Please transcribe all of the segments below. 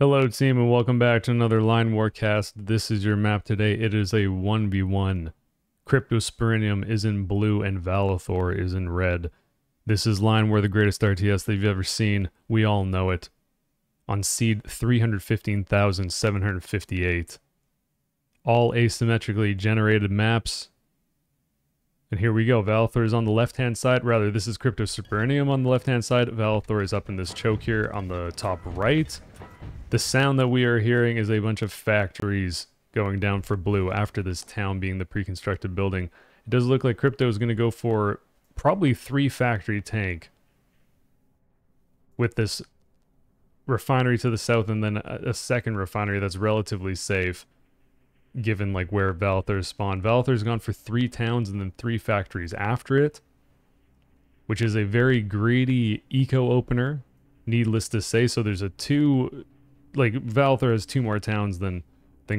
Hello team and welcome back to another Line Warcast. This is your map today. It is a 1v1. Cryptosporidium is in blue and Valathor is in red. This is Line War, the greatest RTS that you've ever seen. We all know it. On seed 315,758. All asymmetrically generated maps. And here we go. Valathor is on the left-hand side. Rather, this is Cryptosporidium on the left-hand side. Valathor is up in this choke here on the top right. The sound that we are hearing is a bunch of factories going down for blue after this town being the pre-constructed building. It does look like Crypto is going to go for probably 3 factory tank with this refinery to the south and then a second refinery that's relatively safe given like where Valathor spawned. Valathor's gone for 3 towns and then 3 factories after it, which is a very greedy eco opener, needless to say. So there's a Valathor has 2 more towns than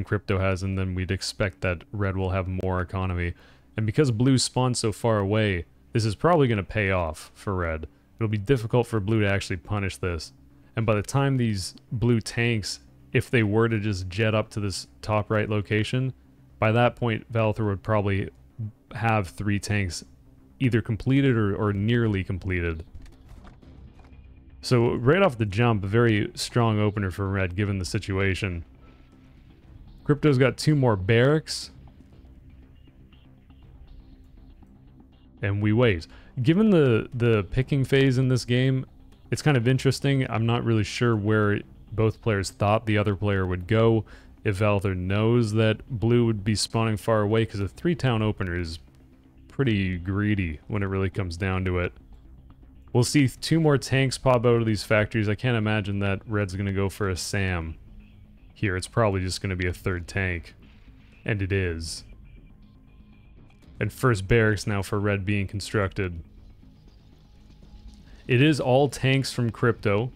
Crypto has, and then we'd expect that red will have more economy. And because blue spawned so far away, this is probably going to pay off for red. It'll be difficult for blue to actually punish this. And by the time these blue tanks, if they were to just jet up to this top right location, by that point Valathor would probably have 3 tanks either completed or nearly completed. So right off the jump, a very strong opener for red given the situation. Crypto's got 2 more barracks. And we wait. Given the picking phase in this game, it's kind of interesting. I'm not really sure where both players thought the other player would go. If Valathor knows that blue would be spawning far away, because a 3-town opener is pretty greedy when it really comes down to it. We'll see 2 more tanks pop out of these factories. I can't imagine that red's going to go for a SAM here. It's probably just going to be a 3rd tank. And it is. And first barracks now for red being constructed. It is all tanks from Crypto,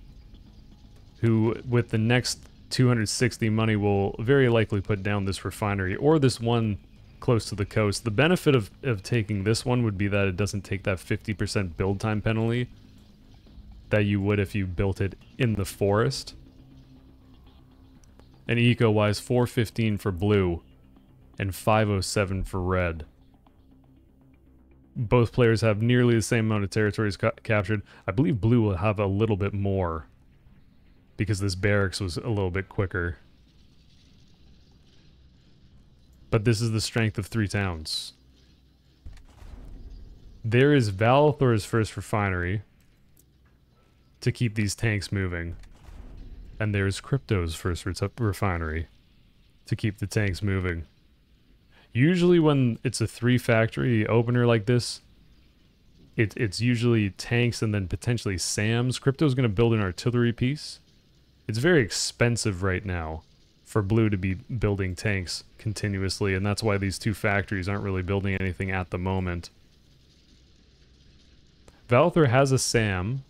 who with the next 260 money will very likely put down this refinery or this one close to the coast. The benefit of taking this one would be that it doesn't take that 50% build time penalty that you would if you built it in the forest. And eco-wise, 415 for blue and 507 for red. Both players have nearly the same amount of territories captured. I believe blue will have a little bit more because this barracks was a little bit quicker. But this is the strength of 3 towns. There is Valathor's first refinery to keep these tanks moving. And there's Crypto's first refinery to keep the tanks moving. Usually when it's a 3-factory opener like this, it's usually tanks and then potentially SAMs. Crypto's going to build an artillery piece. It's very expensive right now for blue to be building tanks continuously, and that's why these 2 factories aren't really building anything at the moment. Valathor has a SAM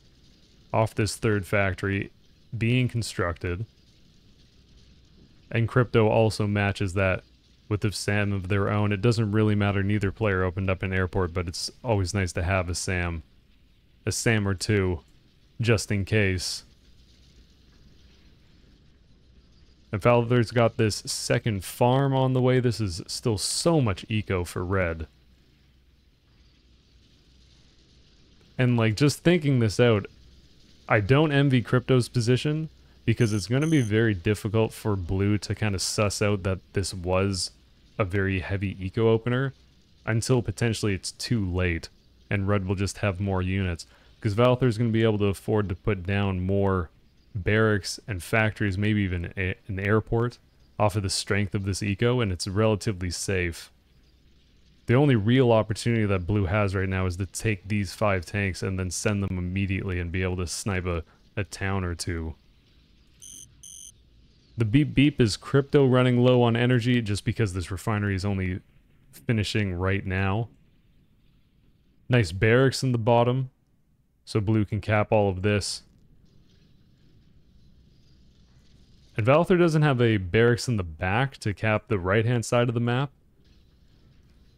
off this 3rd factory being constructed, and Crypto also matches that with a SAM of their own. It doesn't really matter, neither player opened up an airport, but it's always nice to have a SAM or 2, just in case. And Valathor's got this second farm on the way. This is still so much eco for red. And like, just thinking this out, I don't envy Crypto's position, because it's going to be very difficult for blue to kind of suss out that this was a very heavy eco opener until potentially it's too late and red will just have more units. Because Valathor's going to be able to afford to put down more barracks and factories, maybe even an airport, off of the strength of this eco, and it's relatively safe. The only real opportunity that blue has right now is to take these 5 tanks and then send them immediately and be able to snipe a town or 2. The beep beep is Crypto running low on energy just because this refinery is only finishing right now. Nice barracks in the bottom, so blue can cap all of this. And Valathor doesn't have a barracks in the back to cap the right-hand side of the map.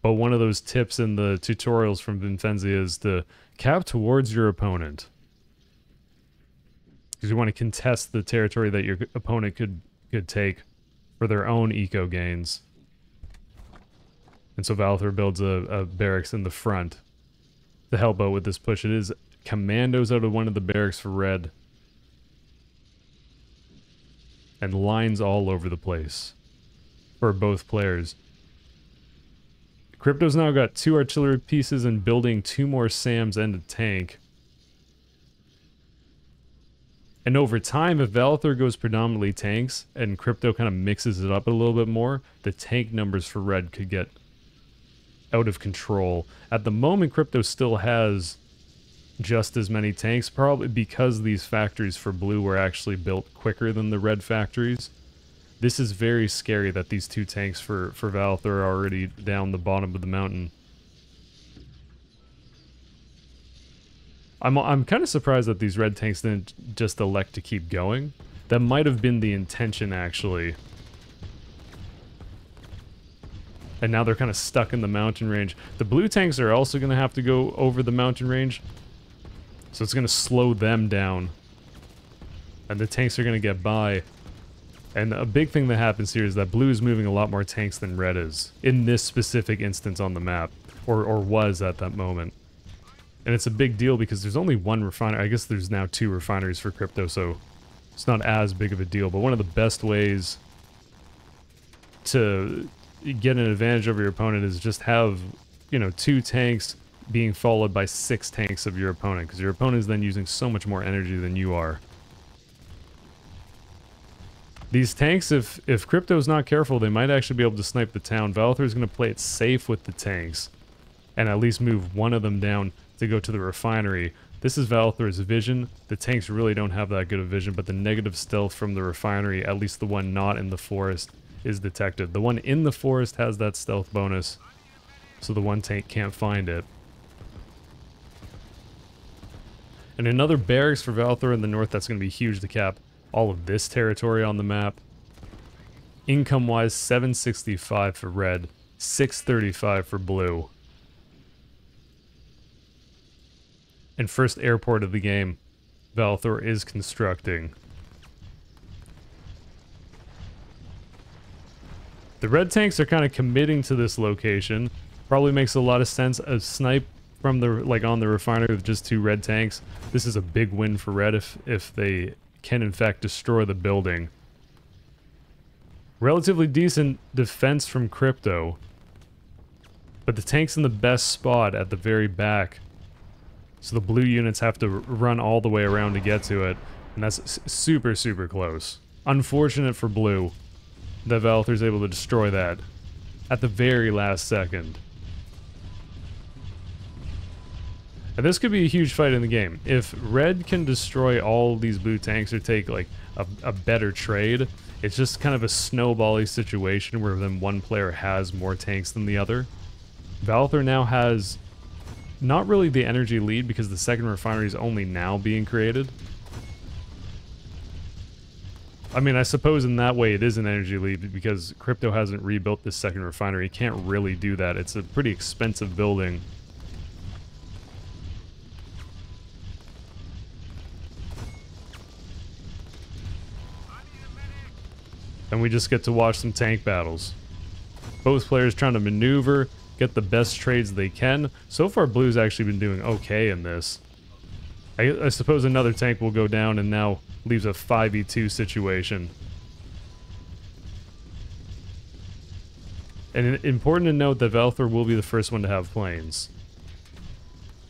But one of those tips in the tutorials from Vinfenzia is to cap towards your opponent. Because you want to contest the territory that your opponent could take for their own eco gains. And so Valthor builds a barracks in the front to help out with this push. It is commandos out of one of the barracks for red. And lines all over the place for both players. Crypto's now got 2 artillery pieces and building 2 more SAMs and a tank. And over time, if Valthor goes predominantly tanks and Crypto kind of mixes it up a little bit more, the tank numbers for red could get out of control. At the moment, Crypto still has just as many tanks, probably because these factories for blue were actually built quicker than the red factories. This is very scary that these 2 tanks for Valthor are already down the bottom of the mountain. I'm kind of surprised that these red tanks didn't just elect to keep going. That might have been the intention, actually. And now they're kind of stuck in the mountain range. The blue tanks are also going to have to go over the mountain range. So it's going to slow them down. And the tanks are going to get by. And a big thing that happens here is that blue is moving a lot more tanks than red is. In this specific instance on the map. Or was at that moment. And it's a big deal because there's only 1 refinery. I guess there's now 2 refineries for Crypto, so it's not as big of a deal. But one of the best ways to get an advantage over your opponent is just have, you know, 2 tanks being followed by 6 tanks of your opponent, because your opponent is then using so much more energy than you are. These tanks, if Crypto's not careful, they might actually be able to snipe the town. Valthor is going to play it safe with the tanks and at least move one of them down to go to the refinery. This is Valthor's vision. The tanks really don't have that good of vision, but the negative stealth from the refinery, at least the one not in the forest, is detected. The one in the forest has that stealth bonus, so the one tank can't find it. And another barracks for Valthor in the north that's going to be huge to cap all of this territory on the map. Income-wise, 765 for red, 635 for blue. And first airport of the game, Valthor is constructing. The red tanks are kind of committing to this location. Probably makes a lot of sense. A snipe from the, like, on the refinery with just 2 red tanks. This is a big win for red if they can in fact destroy the building. Relatively decent defense from Crypto. But the tank's in the best spot at the very back. So the blue units have to run all the way around to get to it. And that's super, super close. Unfortunate for blue that Valthor's able to destroy that at the very last second. And this could be a huge fight in the game. If red can destroy all these blue tanks or take like a better trade, it's just kind of a snowball-y situation where then one player has more tanks than the other. Valthor now has not really the energy lead because the second refinery is only now being created. I mean, I suppose in that way it is an energy lead because Crypto hasn't rebuilt this second refinery. He can't really do that. It's a pretty expensive building. And we just get to watch some tank battles. Both players trying to maneuver, get the best trades they can. So far, blue's actually been doing okay in this. I suppose another tank will go down and now leaves a 5v2 situation. And important to note that Valthor will be the first one to have planes.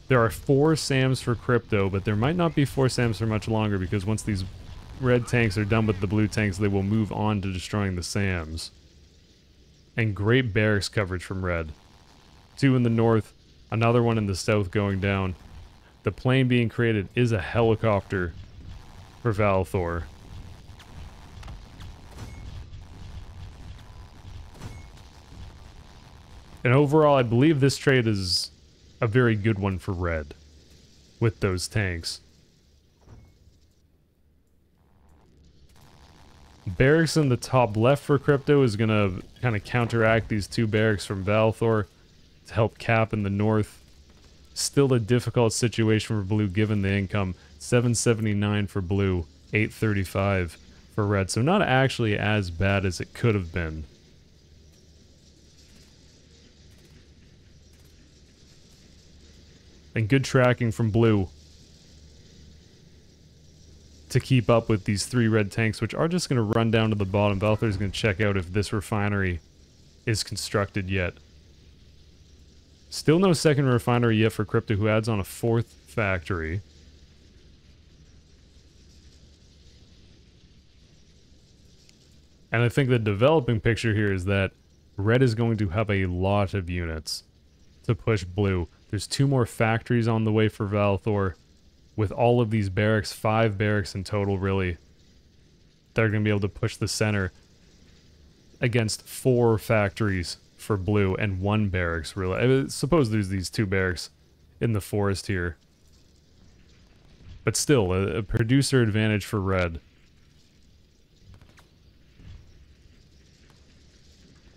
There are 4 SAMs for Crypto, but there might not be 4 SAMs for much longer because once these red tanks are done with the blue tanks, they will move on to destroying the SAMs. And great barracks coverage from red. 2 in the north, another one in the south going down. The plane being created is a helicopter for Valthor. And overall, I believe this trade is a very good one for red with those tanks. Barracks in the top left for Crypto is going to kind of counteract these 2 barracks from Valthor to help cap in the north. Still a difficult situation for blue given the income. 779 for blue, 835 for red. So not actually as bad as it could have been. And good tracking from blue to keep up with these 3 red tanks, which are just going to run down to the bottom. Valthor's going to check out if this refinery is constructed yet. Still no second refinery yet for Crypto, who adds on a 4th factory. And I think the developing picture here is that red is going to have a lot of units to push blue. There's 2 more factories on the way for Valthor. With all of these barracks, 5 barracks in total, really. They're going to be able to push the center against 4 factories for blue and 1 barracks, really. I suppose there's these 2 barracks in the forest here. But still, a producer advantage for red.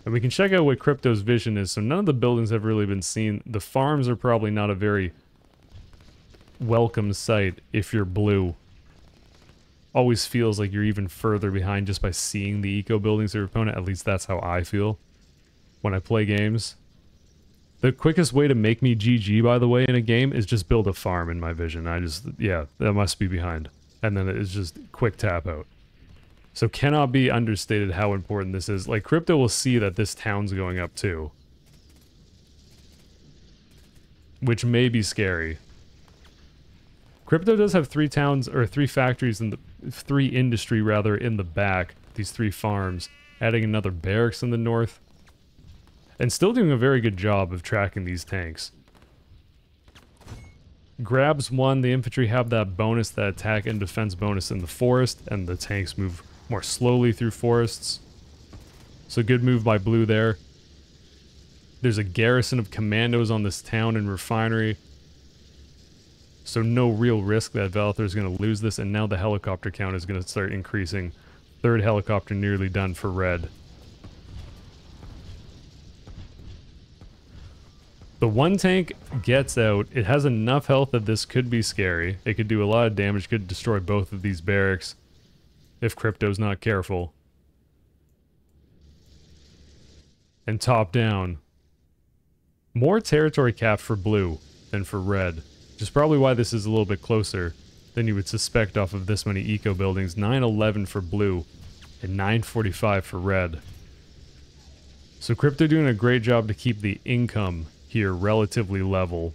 And we can check out what Crypto's vision is. So none of the buildings have really been seen. The farms are probably not a very welcome sight if you're blue. Always feels like you're even further behind just by seeing the eco buildings of your opponent. At least that's how I feel when I play games. The quickest way to make me GG, by the way, in a game is just build a farm in my vision. Yeah, that must be behind. And then it's just quick tap out. So cannot be understated how important this is. Like, Crypto will see that this town's going up too. Which may be scary. Crypto does have 3 towns, or 3 factories, in the 3 industry rather, in the back. These 3 farms. Adding another barracks in the north. And still doing a very good job of tracking these tanks. Grabs 1, the infantry have that bonus, that attack and defense bonus in the forest, and the tanks move more slowly through forests. So good move by blue there. There's a garrison of commandos on this town and refinery. So no real risk that Valthor is going to lose this, and now the helicopter count is going to start increasing. 3rd helicopter nearly done for red. The 1 tank gets out. It has enough health that this could be scary. It could do a lot of damage, could destroy both of these barracks if Crypto's not careful. And top down. More territory capped for blue than for red. Which is probably why this is a little bit closer than you would suspect off of this many eco buildings. 911 for blue and 945 for red. So Crypto doing a great job to keep the income here relatively level.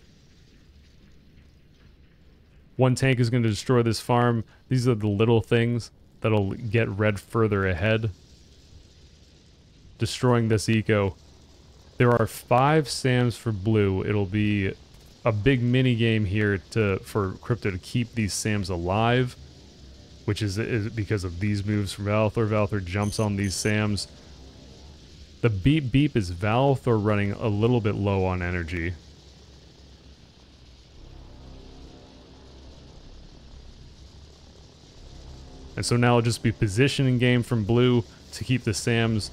1 tank is going to destroy this farm. These are the little things that'll get red further ahead. Destroying this eco. There are 5 SAMs for blue. It'll be a big mini game here for Crypto to keep these SAMs alive, which is because of these moves from Valthor. Valthor jumps on these SAMs. The beep beep is Valthor running a little bit low on energy. And so now it'll just be positioning game from blue to keep the SAMs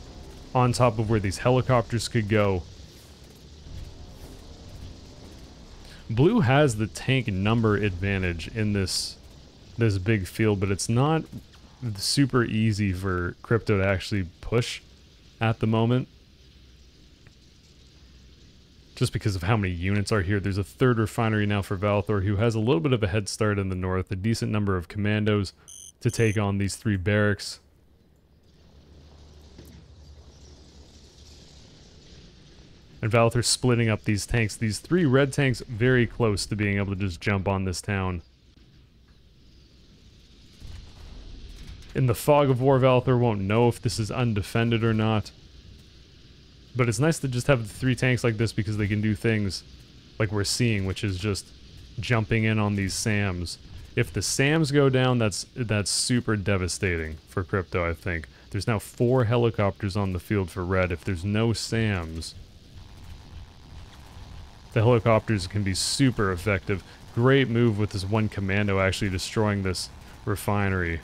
on top of where these helicopters could go. Blue has the tank number advantage in this big field, but it's not super easy for Crypto to actually push at the moment. Just because of how many units are here. There's a 3rd refinery now for Valthor, who has a little bit of a head start in the north. A decent number of commandos to take on these 3 barracks. And Valthor splitting up these tanks. These 3 red tanks very close to being able to just jump on this town. In the fog of war, Valthor won't know if this is undefended or not. But it's nice to just have 3 tanks like this because they can do things like we're seeing, which is just jumping in on these SAMs. If the SAMs go down, that's super devastating for Crypto, I think. There's now 4 helicopters on the field for red. If there's no SAMs, the helicopters can be super effective. Great move with this 1 commando actually destroying this refinery.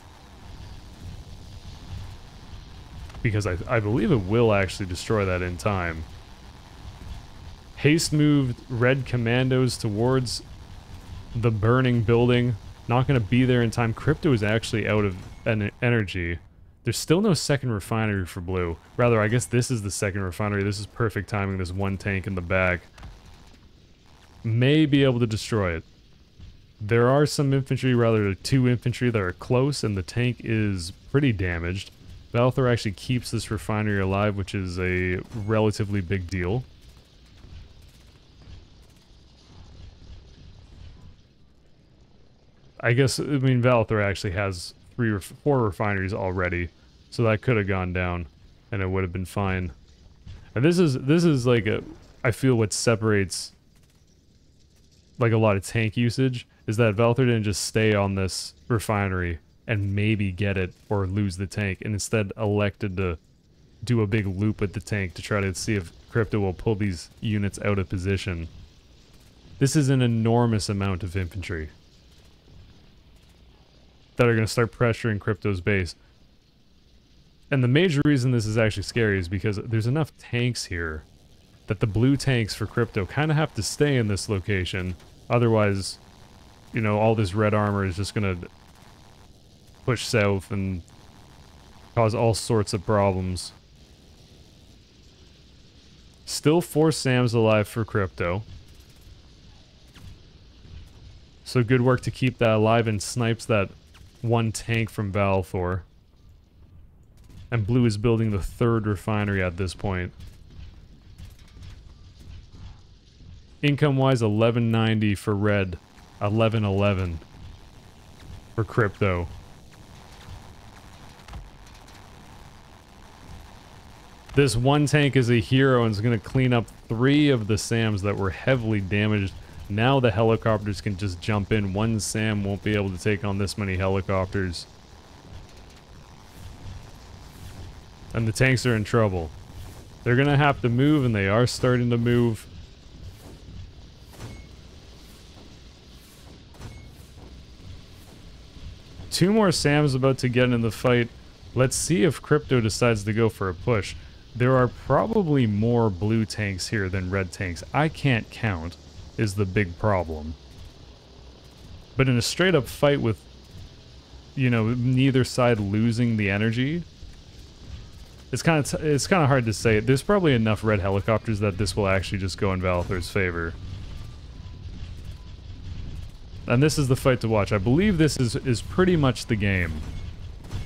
Because I believe it will actually destroy that in time. Haste moved red commandos towards the burning building Not going to be there in time. Crypto is actually out of energy. There's still no second refinery for blue. Rather, I guess this is the second refinery. This is perfect timing. There's one tank in the back. May be able to destroy it. There are some infantry, rather 2 infantry that are close, and the tank is pretty damaged. Valthor actually keeps this refinery alive, which is a relatively big deal. I guess, I mean, Valthor actually has 3 or 4 refineries already, so that could have gone down, and it would have been fine. And this is like I feel what separates like a lot of tank usage is that Valthor didn't just stay on this refinery and maybe get it or lose the tank, and instead elected to do a big loop with the tank to try to see if Crypto will pull these units out of position. This is an enormous amount of infantry that are going to start pressuring Crypto's base. And the major reason this is actually scary is because there's enough tanks here that the blue tanks for Crypto kind of have to stay in this location. Otherwise, you know, all this red armor is just going to push south and cause all sorts of problems. Still 4 SAMs alive for Crypto. So good work to keep that alive, and snipes that 1 tank from Valthor. And blue is building the 3rd refinery at this point. Income-wise, 1190 for red, 1111 for Crypto. This 1 tank is a hero and is going to clean up 3 of the SAMs that were heavily damaged. Now the helicopters can just jump in. 1 SAM won't be able to take on this many helicopters. And the tanks are in trouble. They're going to have to move, and they are starting to move. Two more SAMs about to get in the fight. Let's see if Crypto decides to go for a push. There are probably more blue tanks here than red tanks. I can't count, is the big problem. But in a straight up fight with, you know, neither side losing the energy, it's kind of hard to say. There's probably enough red helicopters that this will actually just go in Valthor's favor. And this is the fight to watch. I believe this is pretty much the game.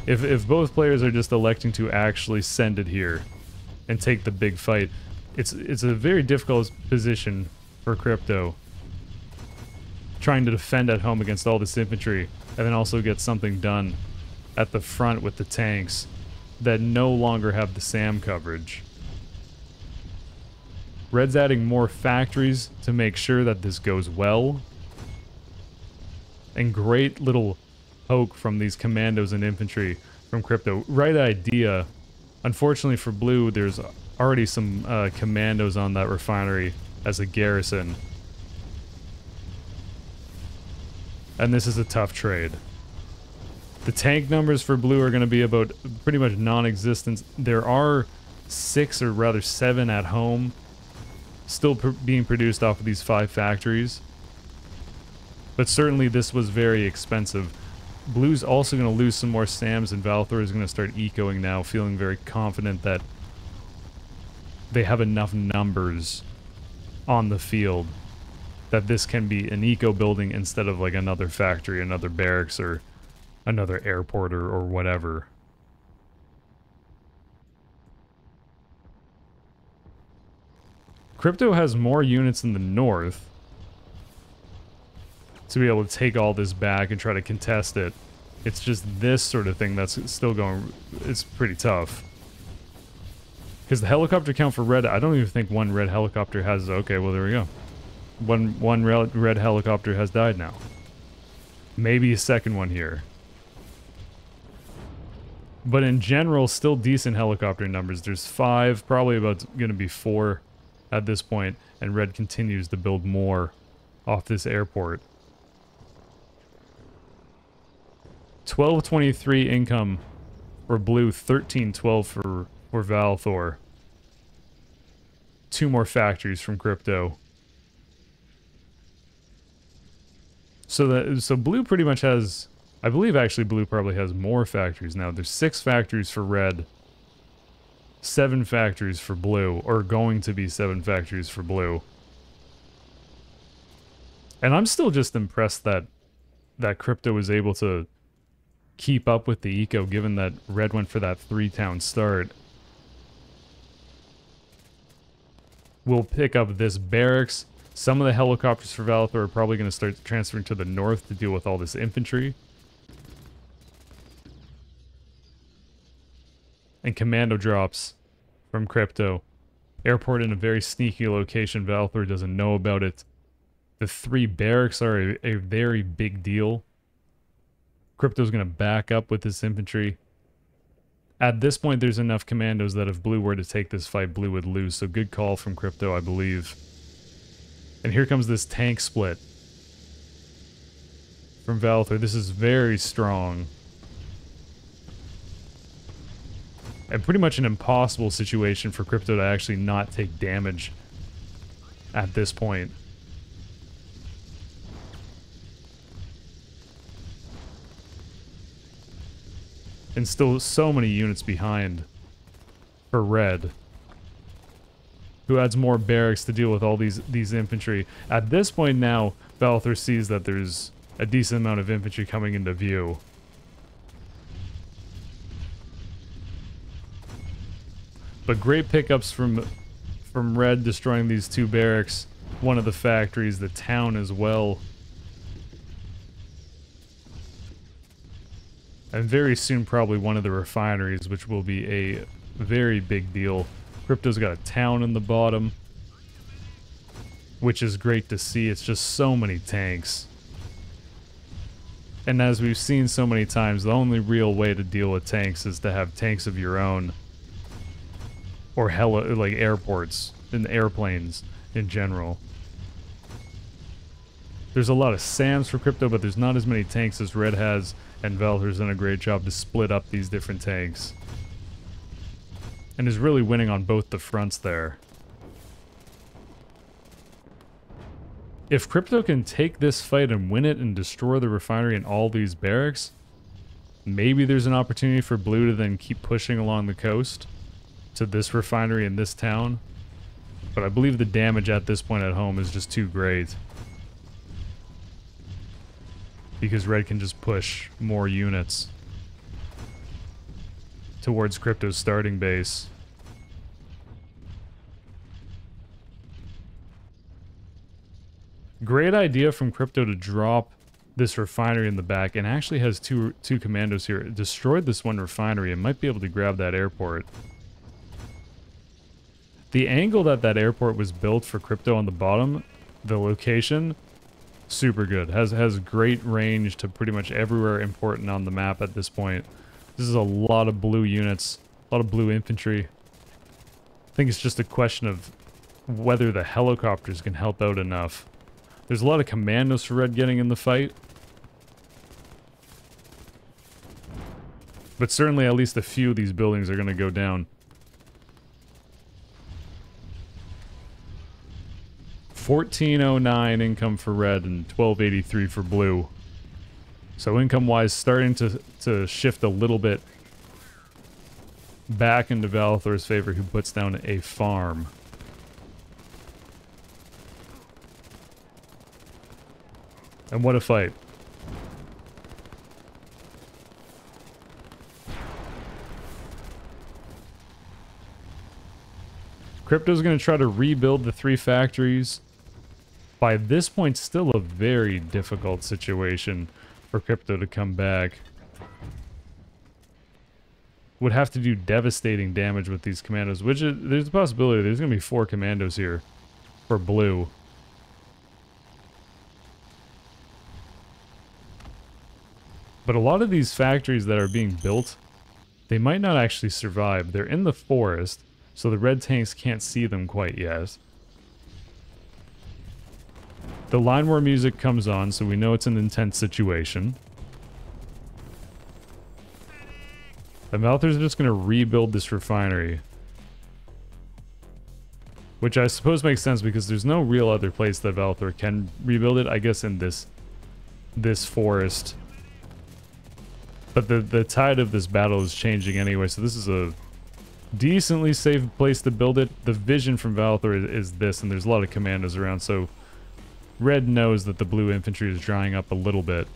If both players are just electing to actually send it here and take the big fight, it's a very difficult position for Crypto. Trying to defend at home against all this infantry, and then also get something done at the front with the tanks that no longer have the SAM coverage. Red's adding more factories to make sure that this goes well. And great little poke from these commandos and infantry from Crypto. Right idea. Unfortunately for blue, there's already some commandos on that refinery as a garrison. And this is a tough trade. The tank numbers for blue are going to be about pretty much non-existent. There are 6 or rather 7 at home still being produced off of these 5 factories. But certainly this was very expensive. Blue's also going to lose some more SAMs, and Valthor is going to start ecoing now, feeling very confident that they have enough numbers on the field that this can be an eco building instead of like another factory, another barracks, or another airport, or whatever. Crypto has more units in the north to be able to take all this back and try to contest it. It's just this sort of thing that's still going, it's pretty tough. Because the helicopter count for red, I don't even think 1 red helicopter has, okay, well there we go. One red helicopter has died now. Maybe a second one here. But in general, still decent helicopter numbers. There's 5, probably about going to be 4 at this point, and red continues to build more off this airport. 1223 income for blue, 1312 for Valthor. 2 more factories from Crypto. So blue pretty much has, I believe actually blue probably has more factories now. There's 6 factories for red, 7 factories for blue, or going to be 7 factories for blue. And I'm still just impressed that Crypto was able to keep up with the eco, given that red went for that 3-town start. We'll pick up this barracks. Some of the helicopters for Valithor are probably going to start transferring to the north to deal with all this infantry. And commando drops from Crypto. Airport in a very sneaky location. Valithor doesn't know about it. The 3 barracks are a very big deal. Crypto's going to back up with this infantry. At this point, there's enough commandos that if blue were to take this fight, blue would lose. So good call from Crypto, I believe. And here comes this tank split from Valithor. This is very strong. And pretty much an impossible situation for Crypto to actually not take damage at this point. And still so many units behind for red, who adds more barracks to deal with all these infantry. At this point now, Valithor sees that there's a decent amount of infantry coming into view. But great pickups from red, destroying these 2 barracks, one of the factories, the town as well. And very soon probably one of the refineries, which will be a very big deal. Crypto's got a town in the bottom, which is great to see. It's just so many tanks. And as we've seen so many times, the only real way to deal with tanks is to have tanks of your own. Or like airports and airplanes in general. There's a lot of SAMs for Crypto, but there's not as many tanks as red has. And Valithor's done a great job to split up these different tanks. And is really winning on both the fronts there. If Crypto can take this fight and win it and destroy the refinery and all these barracks, maybe there's an opportunity for blue to then keep pushing along the coast to this refinery in this town. But I believe the damage at this point at home is just too great. Because red can just push more units towards Crypto's starting base. Great idea from Crypto to drop this refinery in the back, and actually has two commandos here. It destroyed this one refinery and might be able to grab that airport. The angle that airport was built for Crypto on the bottom, the location, super good. Has great range to pretty much everywhere important on the map at this point. This is a lot of blue units, a lot of blue infantry. I think it's just a question of whether the helicopters can help out enough. There's a lot of commandos for red getting in the fight. But certainly at least a few of these buildings are going to go down. 1409 income for red and 1283 for blue. So income-wise, starting to shift a little bit back into Valithor's favor, who puts down a farm. And what a fight. Crypto's going to try to rebuild the 3 factories. By this point, still a very difficult situation for Crypto to come back. Would have to do devastating damage with these commandos, which is, there's a possibility there's going to be 4 commandos here for blue. But a lot of these factories that are being built, they might not actually survive. They're in the forest, so the red tanks can't see them quite yet. The line war music comes on, so we know it's an intense situation. The Valithors are just going to rebuild this refinery. Which I suppose makes sense because there's no real other place that Valithor can rebuild it. I guess in this this forest. But the tide of this battle is changing anyway, so this is a decently safe place to build it. The vision from Valthor is this, and there's a lot of commandos around, so red knows that the blue infantry is drying up a little bit.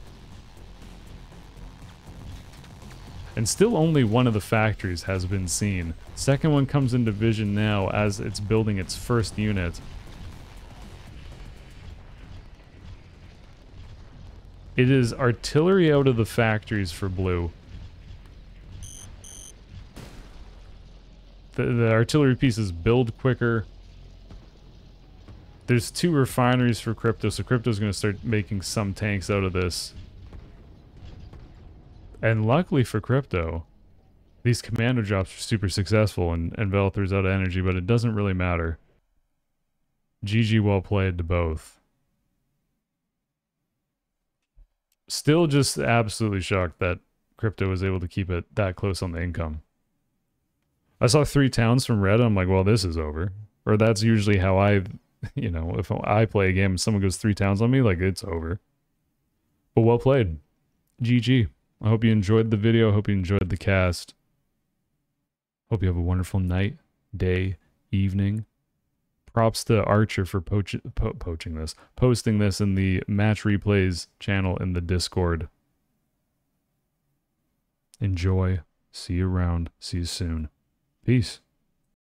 And still only one of the factories has been seen. Second one comes into vision now as it's building its first unit. It is artillery out of the factories for blue. The artillery pieces build quicker. There's 2 refineries for Crypto, so Crypto's going to start making some tanks out of this. And luckily for Crypto, these commando drops are super successful and Valthor's out of energy, but it doesn't really matter. GG, well played to both. Still just absolutely shocked that Crypto was able to keep it that close on the income. I saw 3 towns from red, I'm like, well, this is over. Or that's usually how I, you know, if I play a game and someone goes 3 towns on me, like, it's over. But well played. GG. I hope you enjoyed the video. I hope you enjoyed the cast. Hope you have a wonderful night, day, evening. Props to Archer for posting this in the Match Replays channel in the Discord. Enjoy. See you around. See you soon. Peace.